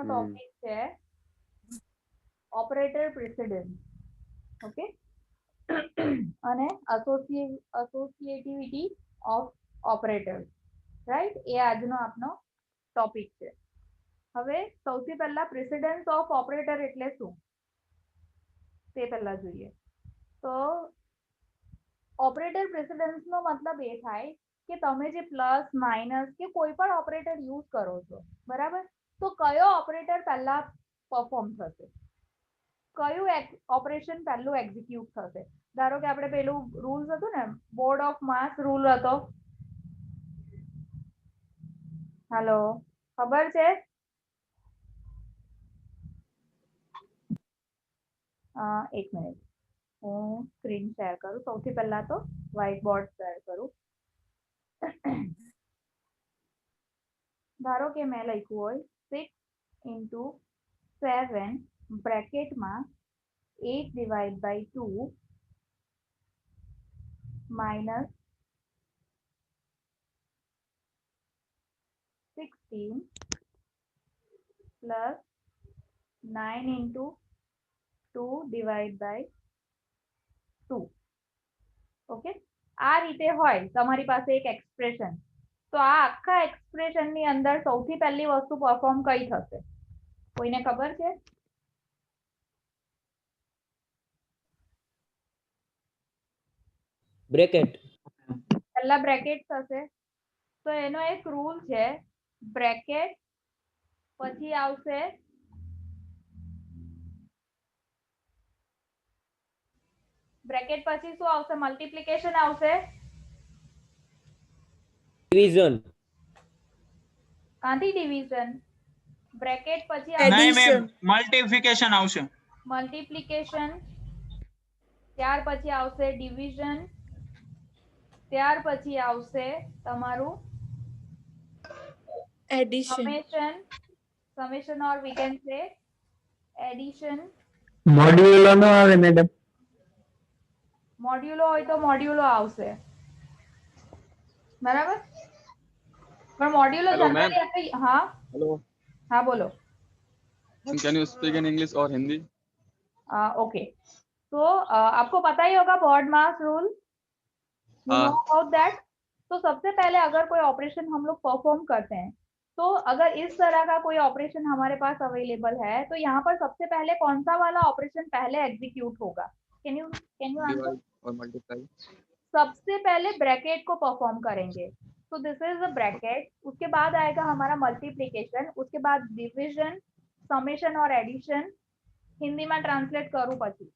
Topic છે operator precedence. Okay, અને એસોસિએટિવિટી of operators, right? એ આજનો આપનો ટોપિક છે. હવે સૌથી પહેલા પ્રેસિડેન્સ ઓફ ઓપરેટર એટલે શું તે પહેલા જોઈએ. તો ઓપરેટર પ્રેસિડેન્સ નો મતલબ એ થાય કે તમે જે પ્લસ માઇનસ કે કોઈ પણ ઓપરેટર યુઝ કરો છો, બરાબર, તો કયો ઓપરેટર પહેલા પરફોર્મ થશે, કયું ઓપરેશન પહેલું એક્ઝિક્યુટ થશે. ધારો કે આપણે પેલું રૂલ્સ હતું ને, બોર્ડ ઓફ માસ રૂલ હતો. હેલો, ખબર છે? એક મિનિટ, હું સ્ક્રીન શેર કરું. સૌથી પહેલા તો વ્હાઇટ બોર્ડ શેર કરું. ધારો કે મેં લખ્યું હોય 6 × 7 બ્રેકેટમાં 8/2 minus 16 plus 9 × 2/2. ઓકે, આ રીતે હોય તમારી પાસે એક એક્સપ્રેશન. તો આ આખા એક્સપ્રેશન ની અંદર સૌથી પહેલી વસ્તુ પરફોર્મ કઈ થશે? કોઈને ખબર છે? બ્રેકેટ. પહેલા બ્રેકેટ થશે. તો એનો એક રૂલ છે, બ્રેકેટ પછી આવશે બ્રેકેટ પછી શું આવશે? મલ્ટીપ્લિકેશન આવશે. ડિવિઝન. કાંથી ડિવિઝન? બ્રેકેટ પછી નહીં મેમ, મલ્ટીપ્લિકેશન આવશે. મલ્ટીપ્લિકેશન, ત્યાર પછી આવશે ડિવિઝન, ત્યાર પછી આવશે તમારું summation. Summation or we can say addition. મોડ્યુલો નો આવે મેડમ? મોડ્યુલો હોય તો મોડ્યુલો આવશે, બરાબર. પણ મોડ્યુલો જનરલી આપણે હા हेलो હા बोलो. Can you speak in English और हिंदी? ओके, तो आपको पता ही होगा board mass rule, you know about that. तो सबसे पहले अगर कोई ऑपरेशन हम लोग परफॉर्म करते हैं, तो अगर इस तरह का कोई ऑपरेशन हमारे पास अवेलेबल है, तो यहाँ पर सबसे पहले कौन सा वाला ऑपरेशन पहले एग्जीक्यूट होगा? Can you answer? डिवाइड और मल्टीप्लाई. सबसे पहले ब्रैकेट को परफॉर्म करेंगे. तो दिस इज द ब्रैकेट. उसके बाद आएगा हमारा मल्टीप्लिकेशन, उसके बाद डिविजन, समेशन और एडिशन. हिंदी में ट्रांसलेट करूँ પછી,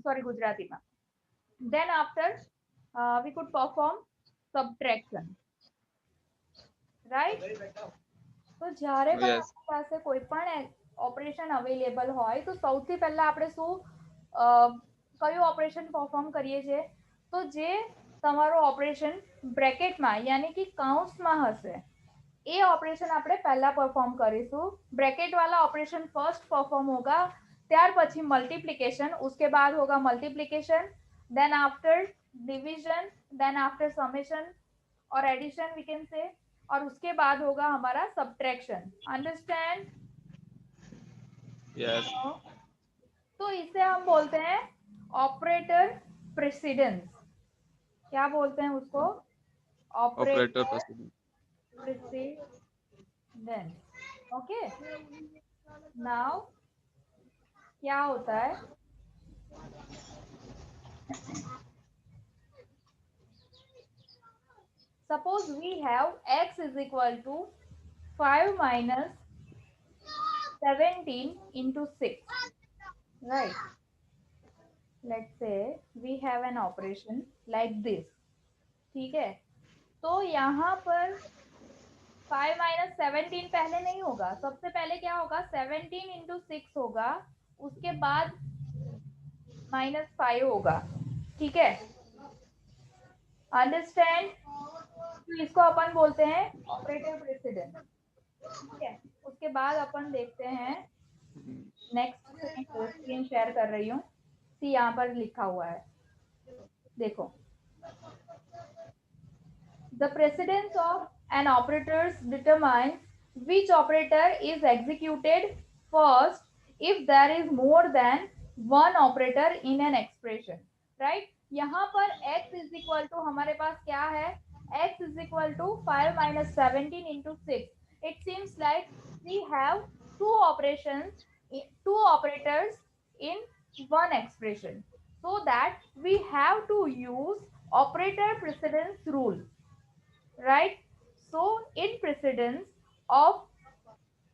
सॉरी ગુજરાતીમાં. Then after we could perform subtraction, right? તો જ્યારે પણ Yes. આપણી પાસે કોઈ પણ ઓપરેશન અવેલેબલ હોય, તો સૌથી પહેલા આપણે શું કયું ઓપરેશન પરફોર્મ કરીએ છીએ? તો જે તમારો ઓપરેશન બ્રેકેટમાં यानी कि કૌંસમાં હશે, એ ઓપરેશન આપણે પહેલા પરફોર્મ કરીશું. બ્રેકેટ वाला ऑपरेशन फर्स्ट परफॉर्म होगा, ત્યાર પછી मल्टीप्लिकेशन, उसके बाद होगा multiplication, then after division, then after summation और एडिशन वी कैन से, और उसके बाद होगा हमारा सब्ट्रैक्शन. अंडरस्टैंड? Yes. तो इसे हम बोलते हैं ऑपरेटर प्रेसिडेंस. क्या बोलते हैं उसको? Operator operator president. President. Okay, now क्या होता है? Suppose we have x is equal to 5 minus 17 into 6, right? Let's say we have an operation like this. ठीक है, तो यहाँ पर 5 minus 17 पहले नहीं होगा. सबसे पहले क्या होगा? 17 into 6 होगा, उसके बाद -5 होगा. ठीक है, अंडरस्टैंड? तो इसको अपन बोलते हैं ऑपरेटर प्रेसिडेंस. ठीक है, उसके बाद अपन देखते हैं नेक्स्ट. स्क्रीन शेयर कर रही हूँ. सी यहाँ पर लिखा हुआ है, देखो. The precedence of an operator determines which operator is executed first if there is more than one operator in an expression, right? यहाँ पर x is equal to हमारे पास क्या है, x is equal to 5 minus 17 into 6. It seems like we have two operators in one expression, so that we have to use operator precedence rule, right? So in precedence of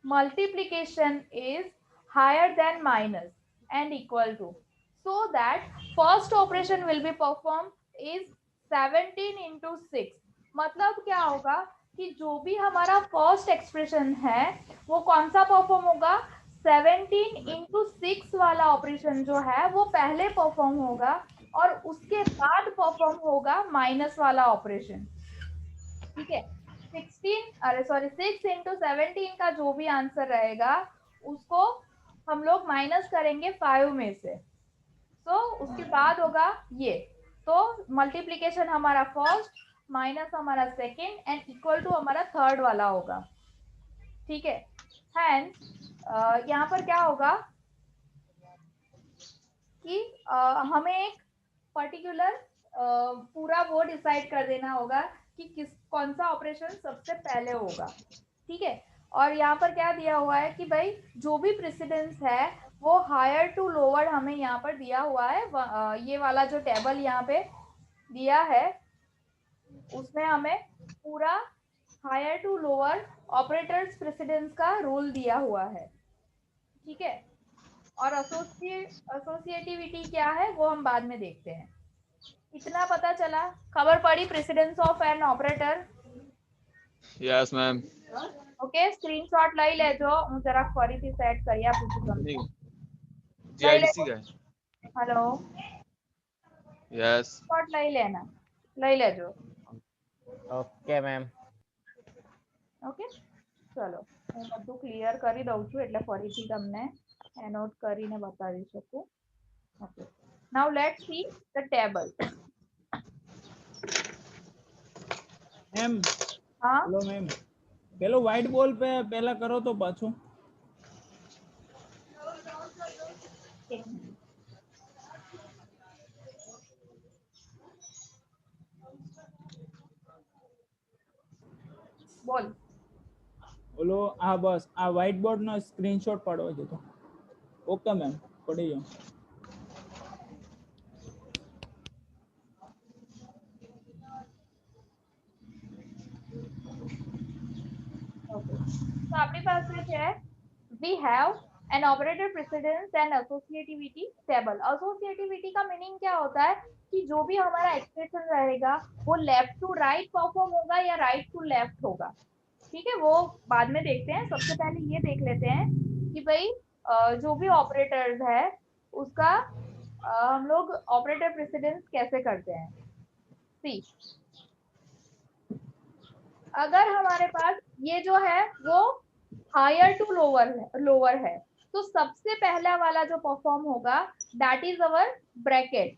multiplication is higher than minus and equal to, so that first operation will be performed is 17 into 6. मतलब क्या होगा कि जो भी हमारा first expression है वो कौन सा परफॉर्म होगा, 17 into 6 वाला ऑपरेशन जो है वो पहले परफॉर्म होगा और उसके बाद परफॉर्म होगा माइनस वाला ऑपरेशन, ठीक है। 6 into 17 का जो भी आंसर रहेगा उसको हम लोग माइनस करेंगे 5 में से, तो उसके बाद होगा ये, तो मल्टीप्लीकेशन हमारा फर्स्ट माइनस हमारा सेकेंड एंड इक्वल टू हमारा थर्ड वाला होगा, ठीक है। हैंस यहाँ पर क्या होगा कि हमें एक पर्टिकुलर पूरा वो डिसाइड कर देना होगा कि कौन सा ऑपरेशन सबसे पहले होगा, ठीक है। और यहाँ पर क्या दिया हुआ है कि भाई जो भी प्रेसिडेंस है वो हायर टू लोअर हमें यहाँ पर दिया हुआ है, ये वाला जो टेबल यहाँ पे दिया है उसमें हमें पूरा higher to lower operators precedence का रूल दिया हुआ है, ठीक है। और एसोसिएटिविटी क्या है वो हम बाद में देखते हैं। इतना पता चला, खबर पड़ी precedence of an operator? Yes ma'am. Okay, screenshot લઈ લેજો, હું જરાક ફરીથી સેટ કરી આપું છું તમને। जीआईडीसी का है। हेलो, यस સ્ક્રીનશॉट લઈ લેજો। Okay ma'am. ઓકે, ચલો હું બધું ક્લિયર કરી દઉં છું એટલે ફરીથી તમને એનોટ કરીને બતાવી શકું। Okay, now let's see the table. Ma'am हाँ હેલો મેમ, પેલો વ્હાઈટ બોલ पे પહેલા કરો તો પાછું। एक मिनट। बोल। ઓલો આ બસ આ વ્હાઈટ બોર્ડ નો સ્ક્રીનશોટ પાડવા જતો। ઓકે મેમ, પડી જાઓ। ओके, तो अपनी पास में है we have an operator precedence and associativity table. Associativity का मीनिंग क्या होता है कि जो भी हमारा एक्सप्रेशन रहेगा वो लेफ्ट टू राइट परफॉर्म होगा या राइट टू लेफ्ट होगा, ठीक है। वो बाद में देखते हैं, सबसे पहले ये देख लेते हैं कि भाई जो भी ऑपरेटर्स है उसका हम लोग ऑपरेटर प्रेसिडेंस कैसे करते हैं। सी, अगर हमारे पास ये जो है वो हायर टू लोअर है तो सबसे पहला वाला जो परफॉर्म होगा that is our bracket.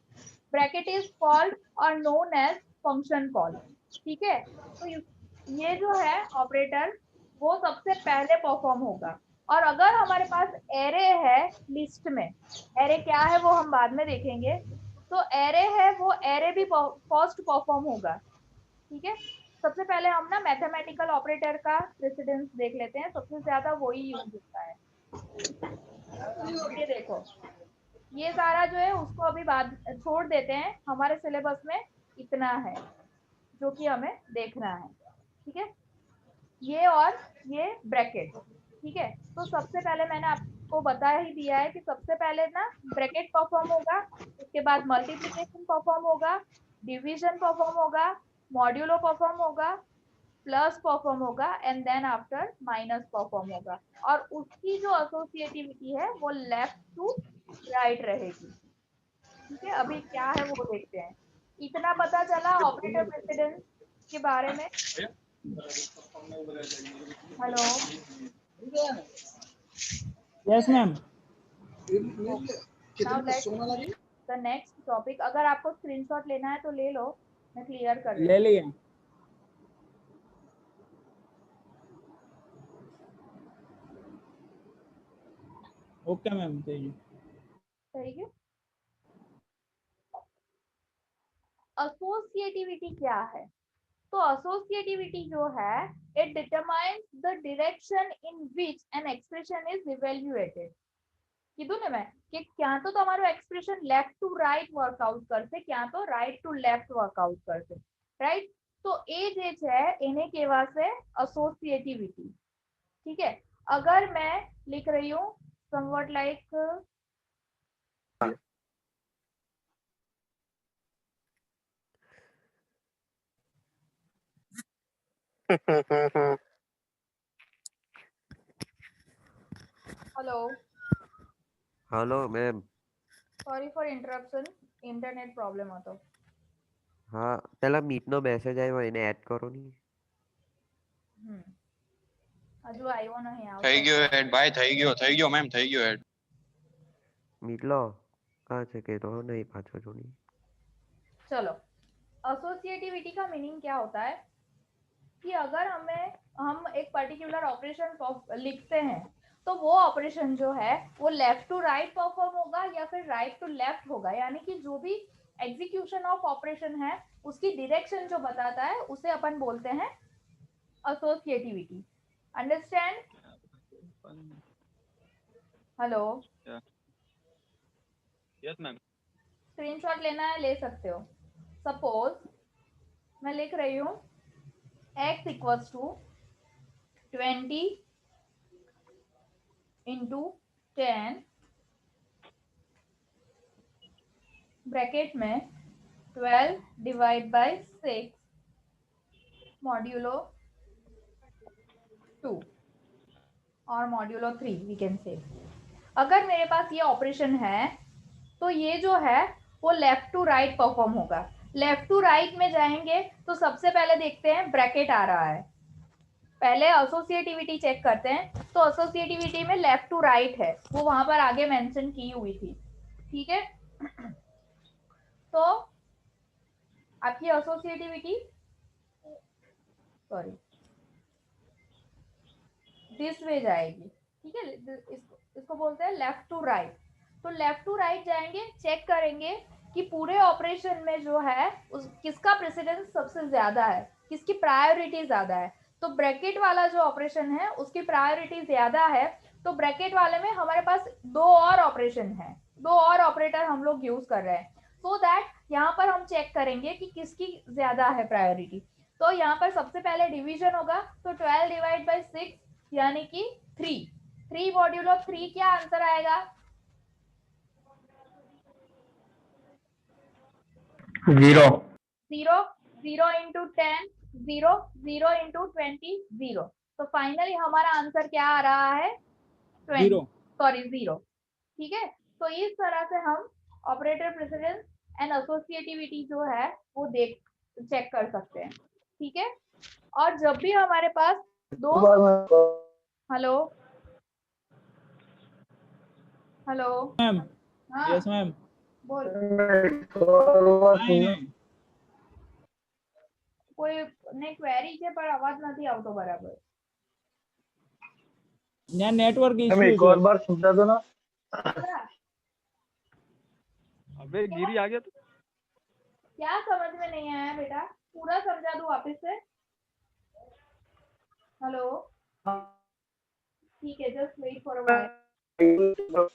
Bracket is called और नोन एज फंक्शन कॉल, ठीक है। तो ये जो है ऑपरेटर वो सबसे पहले परफॉर्म होगा। और अगर हमारे पास एरे है लिस्ट में, एरे क्या है वो हम बाद में देखेंगे, तो एरे है वो एरे भी फर्स्ट परफॉर्म होगा, ठीक है। सबसे पहले हम ना मैथमेटिकल ऑपरेटर का प्रेसिडेंस देख लेते हैं, सबसे ज्यादा वही यूज होता है। ये देखो, ये सारा जो है उसको अभी बाद छोड़ देते हैं, हमारे सिलेबस में इतना है जो कि हमें देखना है, ठीक है। ये और ये ब्रैकेट, ठीक है। तो सबसे पहले मैंने आपको बता ही दिया है कि सबसे पहले ना ब्रैकेट परफॉर्म होगा, उसके बाद मल्टीप्लिकेशन परफॉर्म होगा, डिवीजन परफॉर्म होगा, मॉड्यूलो परफॉर्म होगा, प्लस परफॉर्म होगा and then after minus perform होगा। और उसकी जो एसोसिएटिविटी है वो लेफ्ट टू राइट रहेगी, ठीक है। अभी क्या है वो देखते हैं। इतना पता चला ऑपरेटर प्रेसिडेंस के बारे में। Hello, yes ma'am. Now let's see the next topic. अगर आपको स्क्रीनशॉट लेना है तो ले लो, मैं क्लियर कर ले लिया। Okay ma'am, thank you. ठीक है। एसोसिएटिविटी क्या है? तो एसोसिएटिविटी जो है, it determines the direction in which an expression is evaluated. કીધું ને મેં કે ક્યાં તો તમારું expression left to right workout કરશે, ક્યાં તો રાઈટ ટુ લેફ્ટ વર્કઆઉટ કરશે, રાઈટ? તો એ જે છે એને કહેવાશે એસોસિએટિવિટી। ठीक है। अगर मैं लिख रही हूँ somewhat like hello, hello ma'am. Sorry for interruption, internet problem હતો। હા, પેલા મીટનો મેસેજ આવ્યો એને એડ કરો ની। હજુ આવ્યો નહીં, થઈ આવશે। ગયો હેડ ભાઈ, થઈ ગયો મેમ, થઈ ગયો હેડ। મીટલો કાં છે કે તો નહીં પાછો જો નહીં। चलो, एसोसिएटिविटी का मीनिंग क्या होता है कि अगर हम एक पर्टिकुलर ऑपरेशन लिखते हैं तो वो ऑपरेशन जो है वो लेफ्ट टू राइट परफॉर्म होगा या फिर राइट टू लेफ्ट होगा, यानी कि जो भी एग्जीक्यूशन ऑफ ऑपरेशन है उसकी डायरेक्शन जो बताता है उसे अपन बोलते हैं associativity. Understand? Hello, yes ma'am. Screenshot लेना है ले सकते हो। सपोज मैं लिख रही हूँ x equals to 20 into 10 bracket में 12 डिवाइड बाय 6 मॉड्यूलो 2 और मॉड्यूलो 3 वी कैन से। अगर मेरे पास ये ऑपरेशन है तो ये जो है वो लेफ्ट टू राइट परफॉर्म होगा। लेफ्ट टू राइट में जाएंगे तो सबसे पहले देखते हैं ब्रैकेट आ रहा है, पहले एसोसिएटिविटी चेक करते हैं। तो एसोसिएटिविटी में लेफ्ट टू राइट है, वो वहां पर आगे मेंशन की हुई थी। ठीक है, तो आपकी एसोसिएटिविटी सॉरी दिस वे जाएगी। ठीक है, इसको बोलते हैं लेफ्ट टू राइट। तो लेफ्ट टू राइट जाएंगे, चेक करेंगे कि पूरे ऑपरेशन में जो है किसका प्रेसिडेंस सबसे ज्यादा है, किसकी प्रायोरिटी ज्यादा है। तो ब्रैकेट वाला जो ऑपरेशन है उसकी प्रायोरिटी ज्यादा है, तो ब्रैकेट वाले में हमारे पास दो और ऑपरेशन है, दो और ऑपरेटर हम लोग यूज कर रहे हैं। सो दैट यहाँ पर हम चेक करेंगे कि किसकी ज्यादा है प्रायोरिटी। तो यहाँ पर सबसे पहले डिवीजन होगा, तो 12 डिवाइड बाई 6 यानी कि 3 मॉड्यूल ऑफ 3 क्या आंसर आएगा? 0 0 इंटू 10 0 0 इंटू 20 0। तो फाइनली हमारा आंसर क्या आ रहा है? 0। सॉरी 0। ठीक है, तो इस तरह से हम ऑपरेटर प्रेसिडेंस एंड एसोसिएटिविटी जो है वो चेक कर सकते हैं। ठीक है, और जब भी हमारे पास दो हेलो हेलो मैम, हाँ यस मैम। बोल। नहीं नहीं, કોઈ ને ક્વેરી છે પણ અવાજ નથી આવતો બરાબર। यहाँ नेटवर्क તમે इश्यू એક है। और बार समझा दो ना। पूरा अबे गिरी आ गया तो। क्या समझ में नहीं आया बेटा? पूरा समझा दूं वापस से? हेलो, ठीक है, just wait for a while.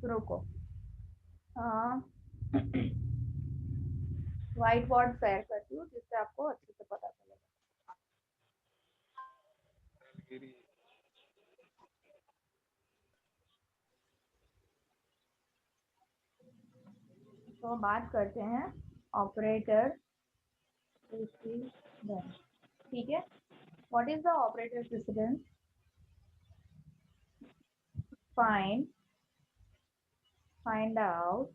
रुको, हाँ व्हाइट बोर्ड शेयर करती हूँ जिससे आपको अच्छे से पता चलेगा। तो बात करते हैं ऑपरेटर प्रेसिडेंस। ठीक है, what is the operator precedence? find out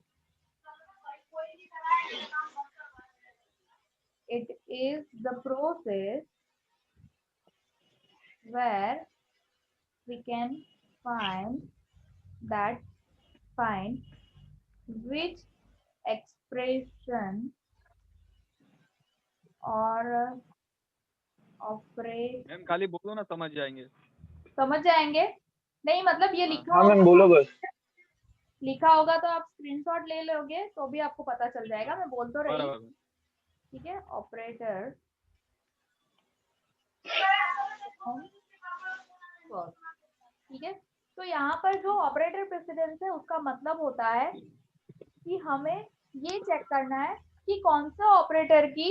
it is the process where we can find which expression और ऑपरेट मैम खाली बोलो ना, समझ जाएंगे। समझ जाएंगे। नहीं मतलब ये हाँ। लिखा हाँ मैम होगा, बोलो बस। लिखा होगा तो आप स्क्रीनशॉट ले लोगे तो भी आपको पता चल जाएगा, मैं बोल तो रही। बराबर। ठीक है, ऑपरेटर ठीक है। तो यहाँ पर जो ऑपरेटर प्रेसिडेंस है उसका मतलब होता है कि हमें ये चेक करना है कि कौन सा ऑपरेटर की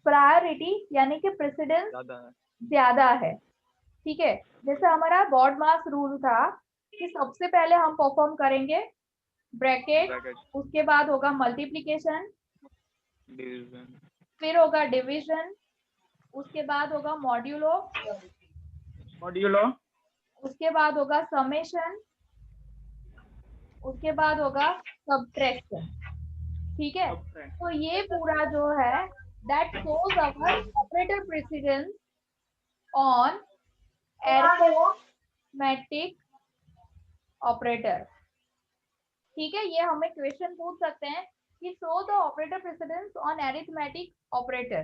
प्रायोरिटी यानी कि प्रेसिडेंस ज्यादा है। ज्यादा है। ठीक है, जैसे हमारा बॉडमास रूल था कि सबसे पहले हम परफॉर्म करेंगे ब्रैकेट, ब्रैकेट, उसके बाद होगा मल्टीप्लिकेशन, डिवीजन, फिर होगा डिवीजन, उसके बाद होगा मॉड्यूलो, मॉड्यूलो, उसके बाद होगा समेशन, उसके बाद होगा सब्ट्रैक्शन। ठीक है, तो ये पूरा जो है that shows our operator precedence on arithmetic operator. ठीक है, ये हमें क्वेश्चन पूछ सकते हैं कि show the operator precedence on arithmetic operator.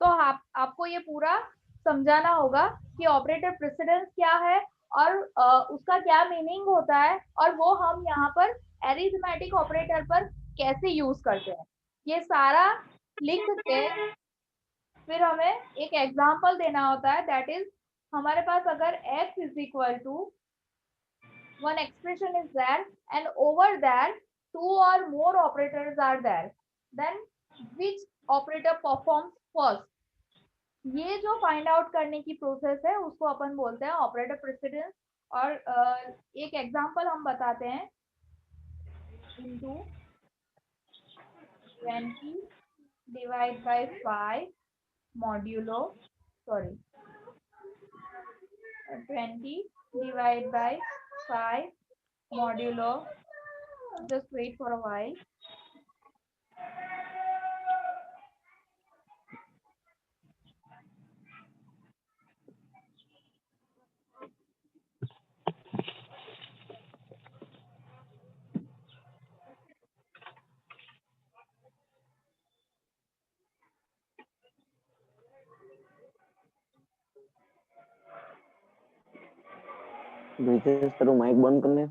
तो आपको ये पूरा समझाना होगा कि ऑपरेटर प्रेसिडेंस क्या है और उसका क्या मीनिंग होता है और वो हम यहाँ पर अरिथमेटिक ऑपरेटर पर कैसे यूज करते हैं, ये सारा लिख के फिर हमें एक एग्जांपल देना होता है। दैट इज हमारे पास अगर x is equal to one expression is there and over there two or more operators are there, then which operator performs first? ये जो फाइंड आउट करने की प्रोसेस है उसको अपन बोलते हैं ऑपरेटर प्रेसिडेंस। और एक एग्जांपल हम बताते हैं, into 20 divide by 5 modulo 20 divide by 5 modulo, just wait for a while. Brijesh तेरा माइक बंद कर ले।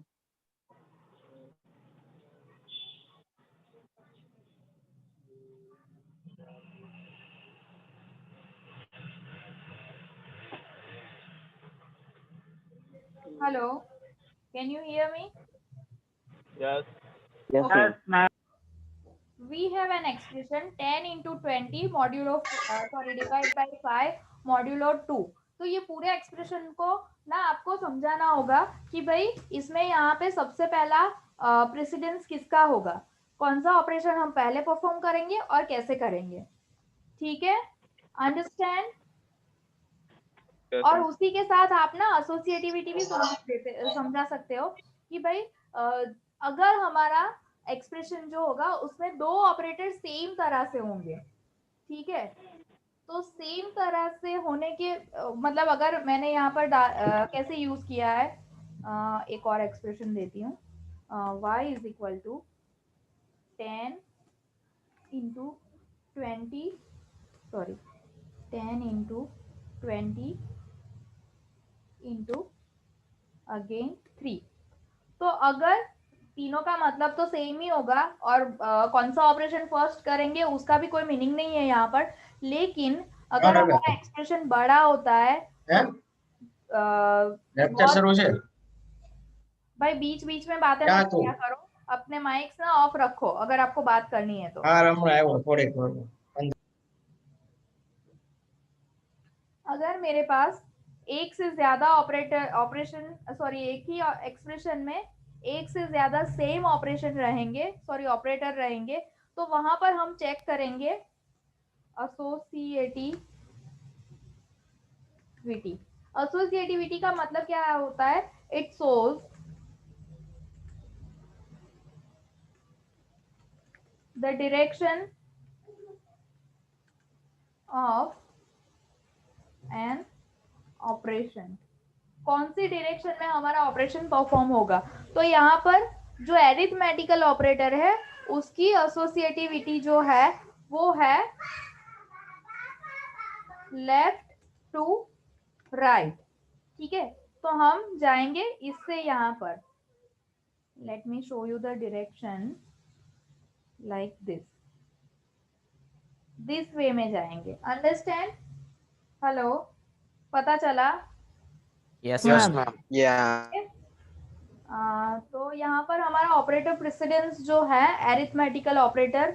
Hello, can you hear me? Yes yes Okay. Ma'am. We have an expression 10 into 20 modulo divide by 5 modulo 2। तो ये पूरे expression को ना आपको समझाना होगा कि भाई इसमें यहाँ पे सबसे पहला प्रेसिडेंस किसका होगा, कौन सा ऑपरेशन हम पहले परफॉर्म करेंगे और कैसे करेंगे। ठीक है, अंडरस्टैंड। और उसी के साथ आप ना एसोसिएटिविटी भी समझा सकते हो कि भाई अगर हमारा एक्सप्रेशन जो होगा उसमें दो ऑपरेटर सेम तरह से होंगे। ठीक है, तो सेम तरह से होने के मतलब अगर मैंने यहाँ पर कैसे यूज किया है, एक और एक्सप्रेशन देती हूँ, y is equal to 10 into 20 10 into 20 into again 3। तो अगर तीनों का मतलब तो सेम ही होगा और कौन सा ऑपरेशन फर्स्ट करेंगे उसका भी कोई मीनिंग नहीं है यहाँ पर, लेकिन अगर हमारा एक्सप्रेशन बड़ा होता है भाई बीच बीच में बातें मत किया करो, अपने माइक्स ना ऑफ रखो अगर आपको बात करनी है तो। अगर मेरे पास एक से ज्यादा एक ही एक्सप्रेशन में एक से ज्यादा सेम ऑपरेशन रहेंगे ऑपरेटर रहेंगे, तो वहां पर हम चेक करेंगे एसोसिएटिविटी का मतलब क्या होता है, it shows the direction of an operation, कौन सी डायरेक्शन में हमारा ऑपरेशन परफॉर्म होगा। तो यहाँ पर जो एरिथमेटिकल ऑपरेटर है उसकी एसोसिएटिविटी जो है वो है लेफ्ट टू राइट। ठीक है, तो हम जाएंगे इससे यहाँ पर, let me show you the direction like this way में जाएंगे। अंडरस्टैंड? हेलो, पता चला? Yes, Yes, ma'am. Yeah. तो यहाँ पर हमारा ऑपरेटर प्रेसिडेंस जो है एरिथमेटिकल ऑपरेटर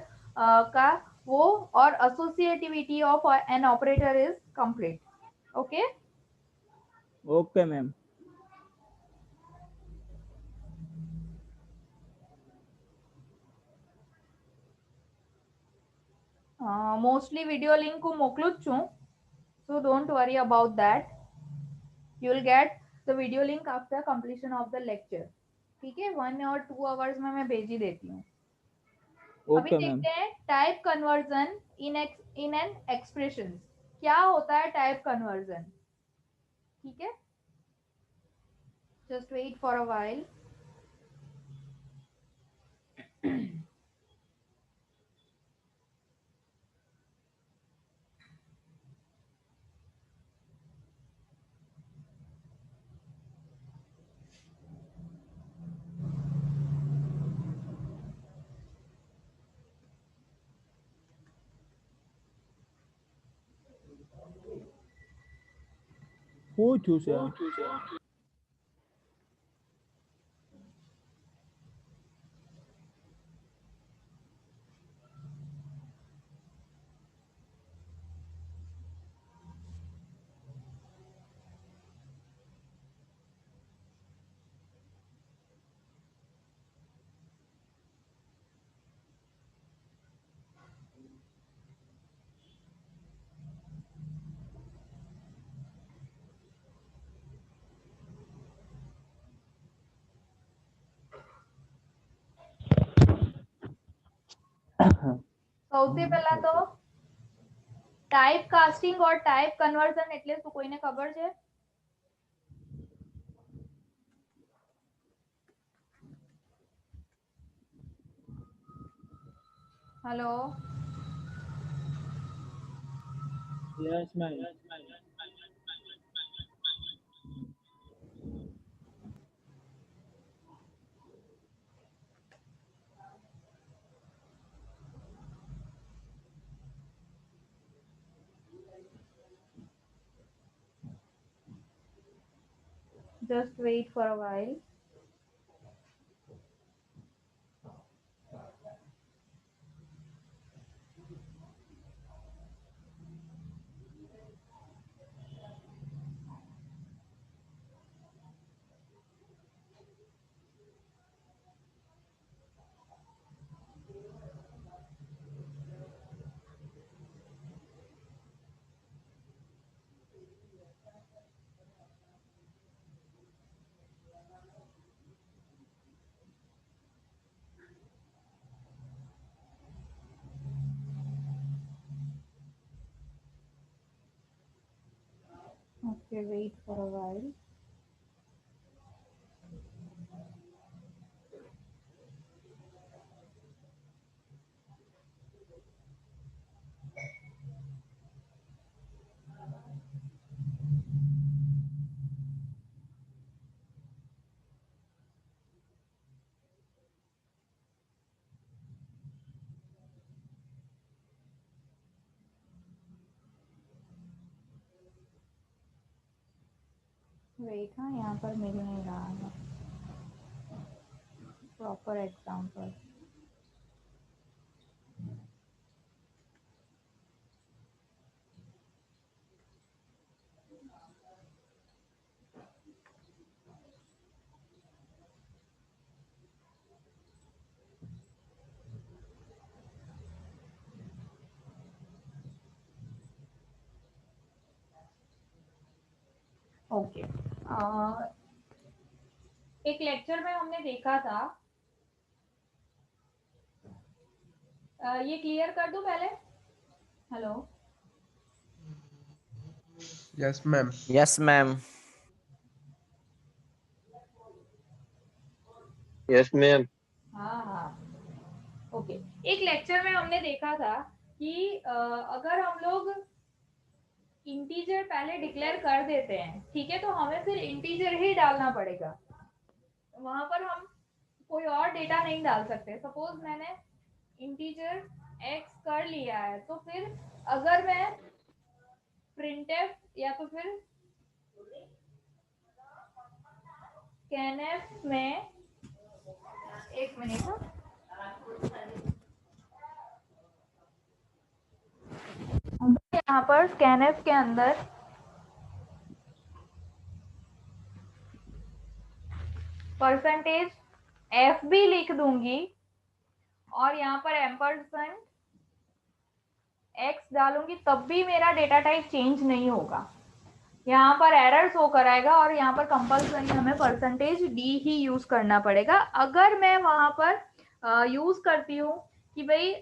का वो और associativity of an operator is complete. Okay, okay ma'am. Mostly video link હું મોકલું જ છું, so don't worry about that. You will get the video link after completion of the lecture. ठीक है, 1 or 2 hours में मैं भेज ही देती हूँ। अभी ओके मैम। देखते हैं type conversion in an expression. क्या होता है टाइप कन्वर्जन? ठीक है, just wait for a while. શું થયું છે? સૌથી પહેલા તો ટાઈપ કાસ્ટિંગ और टाइप कन्वर्जन એટલે શું કોઈને ખબર છે? Hello, yes ma'am. just wait for a while. Okay, wait for a while. Wait, हाँ यहाँ पर मिल नहीं रहा है प्रॉपर एग्जाम्पल। ओके, एक लेक्चर में हमने देखा था, ये क्लियर कर दूं पहले? Hello, Yes, ma'am. Yes, ma'am. Yes ma'am. हाँ हाँ ओके। एक लेक्चर में हमने देखा था कि अगर हम लोग इंटीजर पहले डिक्लेयर कर देते हैं, ठीक है, तो हमें फिर इंटीजर ही डालना पड़ेगा, वहां पर हम कोई और डेटा नहीं डाल सकते। सपोज मैंने इंटीजर x कर लिया है, तो फिर अगर मैं printf या तो फिर scanf में, एक मिनट, यहाँ पर scanf के अंदर परसेंटेज f भी लिख दूंगी और यहाँ पर एम्परसेंड x डालूंगी, तब भी मेरा डेटा टाइप चेंज नहीं होगा। यहाँ पर एरर शो कराएगा और यहाँ पर कंपल्सरी हमें परसेंटेज डी ही यूज करना पड़ेगा। अगर मैं वहां पर यूज करती हूँ कि भाई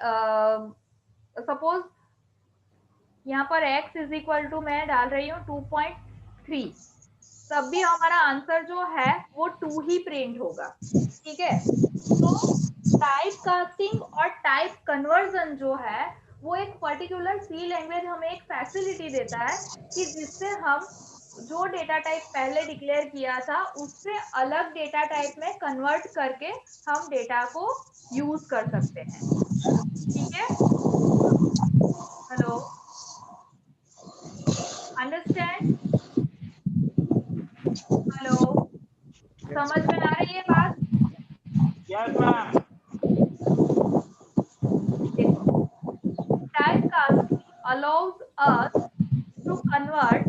सपोज यहाँ पर x इज इक्वल टू मैं डाल रही हूँ 2.3, तब भी हमारा आंसर जो है वो 2 ही प्रिंट होगा, ठीक है। तो टाइप कास्टिंग और टाइप कन्वर्जन जो है वो एक पर्टिकुलर सी लैंग्वेज हमें एक फैसिलिटी देता है कि जिससे हम जो डेटा टाइप पहले डिक्लेयर किया था उससे अलग डेटा टाइप में कन्वर्ट करके हम डेटा को यूज कर सकते हैं, ठीक है। Hello, understand? हेलो, समझ में आ रही है बात? Yes ma'am. Typecasting allows us to convert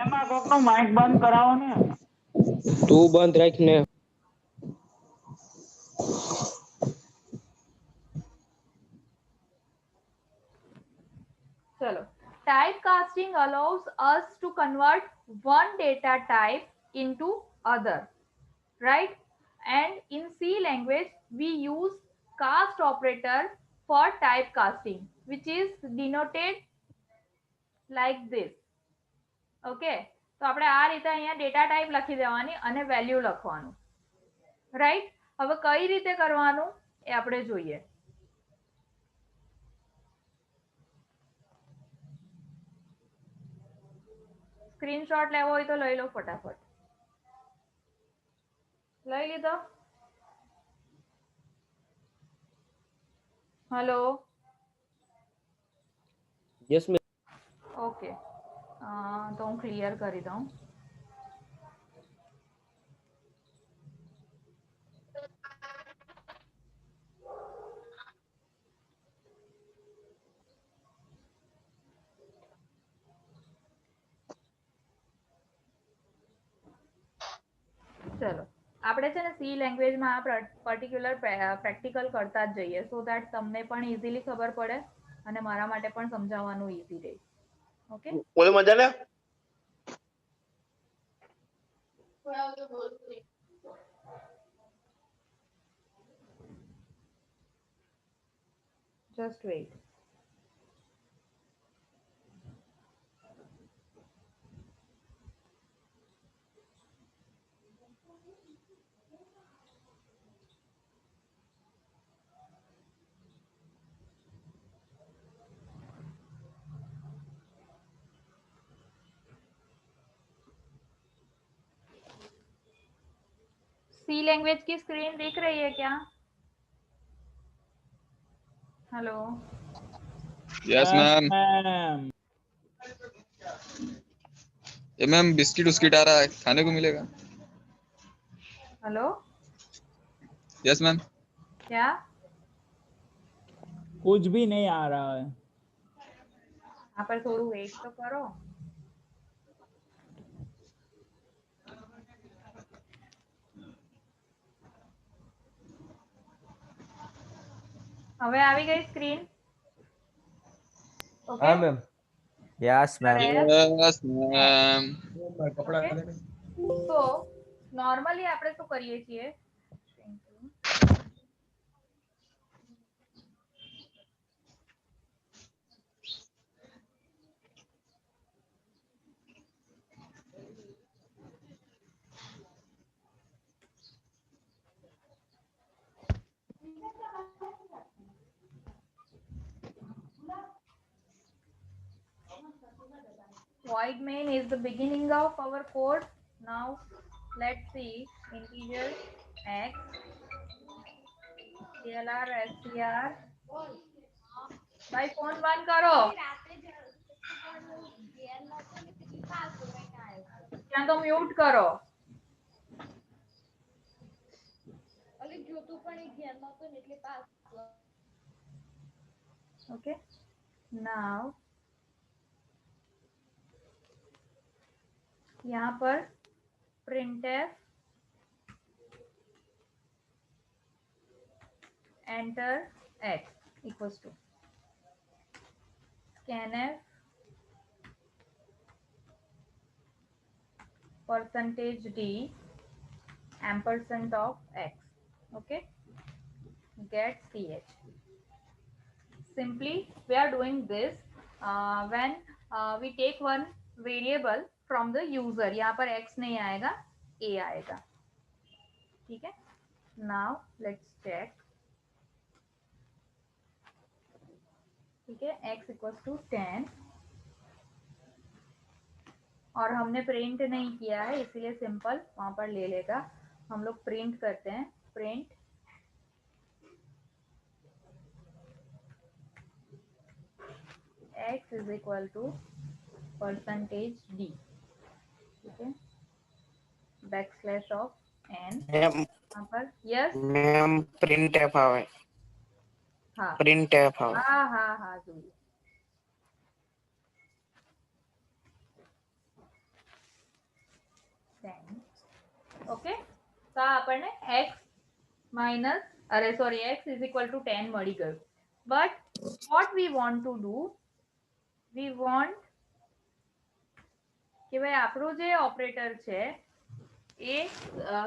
એમાં કોકનો માઇક બંધ કરાવો ને. તું બંધ રાખને. चलो, typecasting allows us to convert one data type into other, right? And in C language we use cast operator for typecasting, which is denoted like this. Okay, તો આપણે આ રીતે અહીંયા ડેટા ટાઈપ લખી દેવાની અને વેલ્યુ લખવાનું, રાઈટ? હવે કઈ રીતે કરવાનું એ આપણે જોઈએ. સ્ક્રીનશોટ લેવો હોય તો લઈ લો ફટાફટ. લઈ લીધો? Hello, yes ma'am. ઓકે, તો હું ક્લિયર કરી દઉં. ચલો, આપણે છે ને સી લેંગ્વેજમાં આ પર્ટિક્યુલર પ્રેક્ટિકલ કરતા જ જઈએ, સો દેટ તમને પણ ઇઝીલી ખબર પડે અને મારા માટે પણ સમજાવવાનું ઇઝી રહે. ઓકે, બોલે મજા ને? Just wait. सी लैंग्वेज की स्क्रीन दिख रही है क्या? Hello, yes ma'am. મેમ. ये मैम बिस्किट उस्किट आ रहा है, खाने को मिलेगा? Hello, yes ma'am. क्या? कुछ भी नहीं आ रहा है. यहाँ पर थोड़ू वेट तो करो. હવે આવી ગઈ સ્ક્રીન? ઓકે, હા ma'am. Yes ma'am. Yes ma'am. કપડા ઓકે. તો નોર્મલી આપણે શું કરીએ છીએ? void main is the beginning of our code. Now let's see integer x clr str. भाई फोन बंद करो या तो म्यूट करो okay now यहाँ पर printf enter x equals to scanf %d ampersand of x. Okay, get ch. Simply we are doing this when we take one variable from the user. यहाँ पर x नहीं आएगा, a आएगा. ठीक है. Now let's check. ठीक है, x equals to 10 और हमने प्रिंट नहीं किया है इसीलिए सिंपल वहां पर ले लेगा. हम लोग प्रिंट करते हैं. Print x is equal to %d. ठीक है, बैकस्लैश ऑफ n यहाँ पर. यस मैम प्रिंटफ આવે हाँ प्रिंटफ આવે हाँ हाँ हाँ જોઈએ. ઓકે તો આપણને x માઇનસ અરે sorry x is equal to 10 મળી ગયું. But what we want to do, we want કે ભાઈ આપણું જે ઓપરેટર છે એ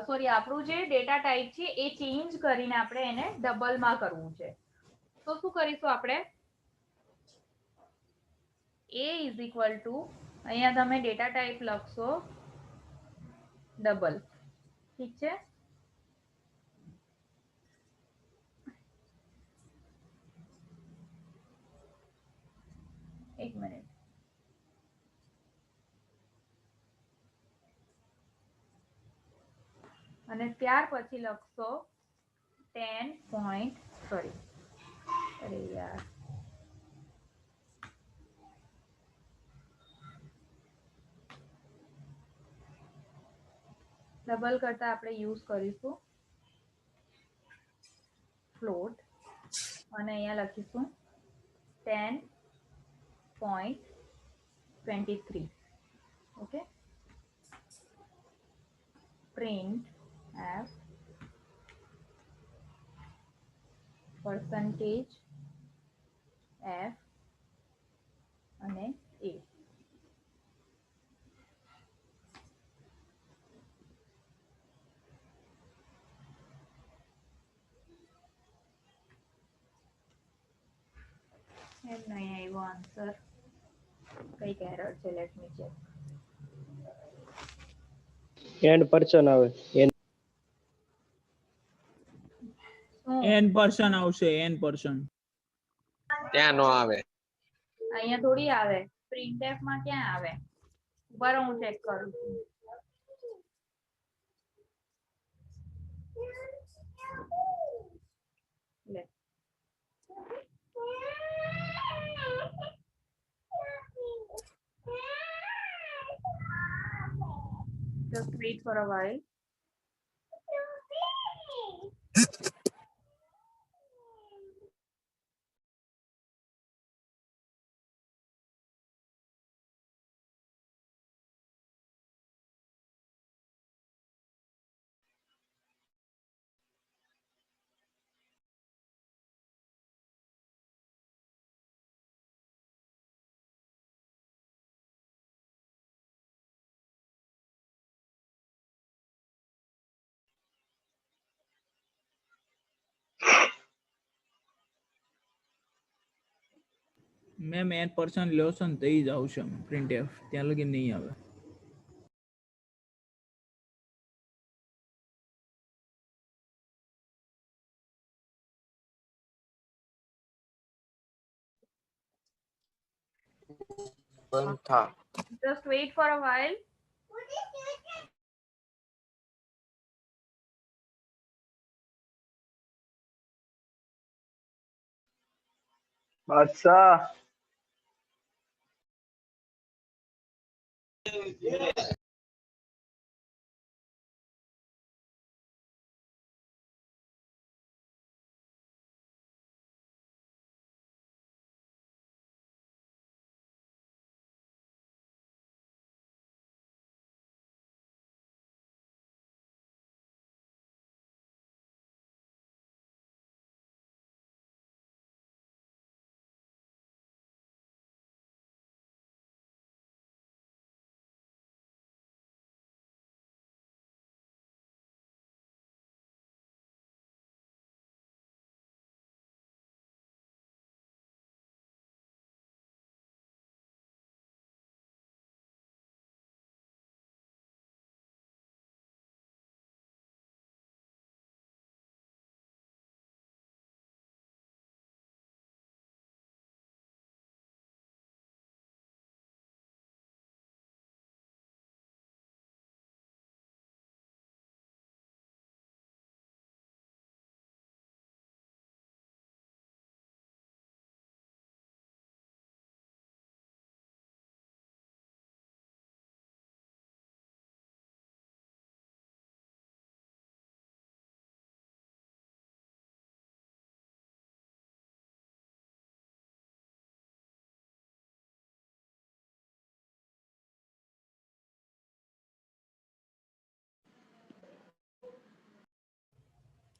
સોરી આપણું જે ડેટા ટાઈપ છે એ ચેન્જ કરીને આપણે એને ડબલમાં કરવું છે. તો શું કરીશું આપણે a is equal to અહીંયા તમે ડેટા ટાઈપ લખશો ડબલ. ઠીક છે. એક મિનિટ. અને ત્યાર પછી લખશો 10 પોઈન્ટ સોરી અરે યાર ડબલ કરતા આપણે યુઝ કરીશું ફ્લોટ અને અહીંયા લખીશું 10.23. Okay, print f percentage f અને a. એમ નહીં આવ્યો આન્સર. કઈ એરર છે? Let me check. And person આવે n% આવશે n%. ત્યાં નો આવે. અહીંયા થોડી આવે. printf માં ક્યાં આવે? ઉભા રહો હું ચેક કરું છું. લે just wait for a while. Ma'am n% લ્યો છો ને તો જ આવશે printf. ત્યાં લગી નહીં આવે. बंद था। Just wait for a while. बादशाह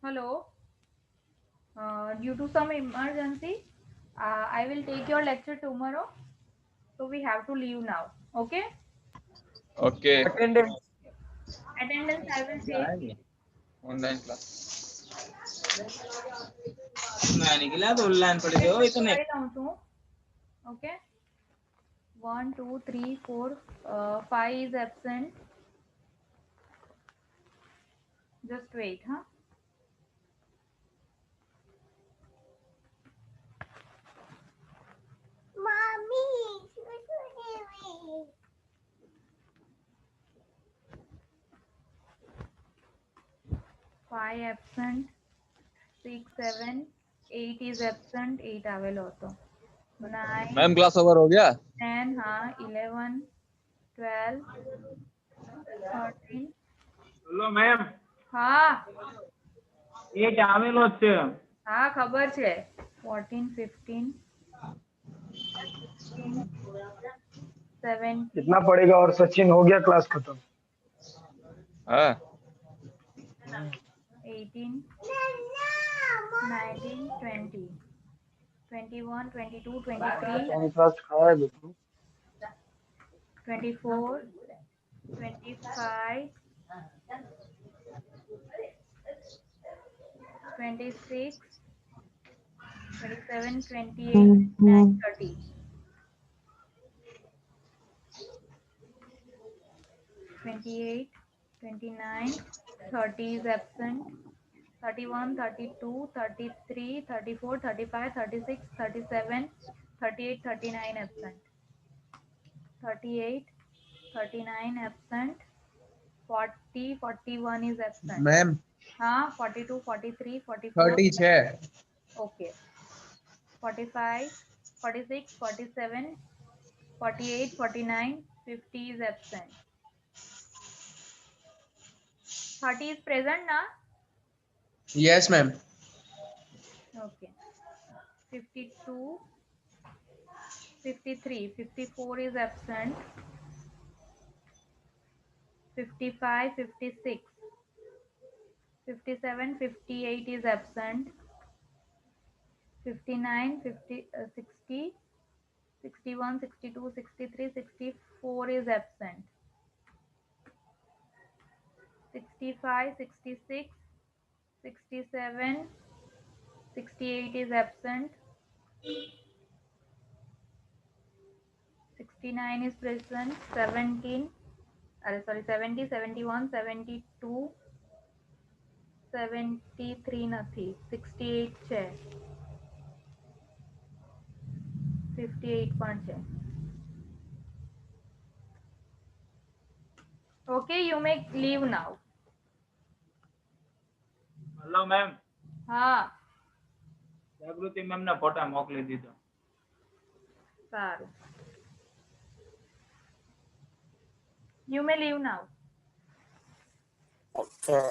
Hello. Due to some emergency, I will take your lecture tomorrow. So we have to leave now. Okay? Okay. Attendance I will take. Online class. Write down to. Okay. 1, 2, 3, 4, 5 is absent. Just wait, huh? Five absent, 6, 7, 8 is absent, 8 आवेल होतो. 9, ma'am class over हो गया? 10, हाँ, 11, 12, 13. બોલો ma'am हाँ, એ આવેલો જ છે हाँ, खबर છે. 14, 15, 16, 17, कितना पड़ेगा और सचिन हो गया क्लास खत्म हाँ 18, 19, 20, 21, 22, 23, क्लास खाया है तू 24, 25, 26, 27, 28, 29, 30. 28, 29, 30 is absent. 31, 32, 33, 34, 35, 36, 37, 38, 39 absent. 38, 39 absent. 40, 41 is absent. Ma'am हाँ, 42, 43, 44. 30 है. Okay. 45, 46, 47, 48, 49, 50 is absent. 30 is present, na? Yes ma'am. Okay. 52, 53, 54 is absent. 55, 56, 57, 58 is absent. 59, 50, 60, 61, 62, 63, 64 is absent. 65, 66, 67, 68 is absent. 69 is present. 17, 70, 71, 72, 73 નથી. 68 છે. 58 પણ છે. Okay, you may leave now. Hello ma'am, હા, જાગૃતિ ma'am ના ફોટા મોકલી દીધો. સારું. You may leave now. Okay.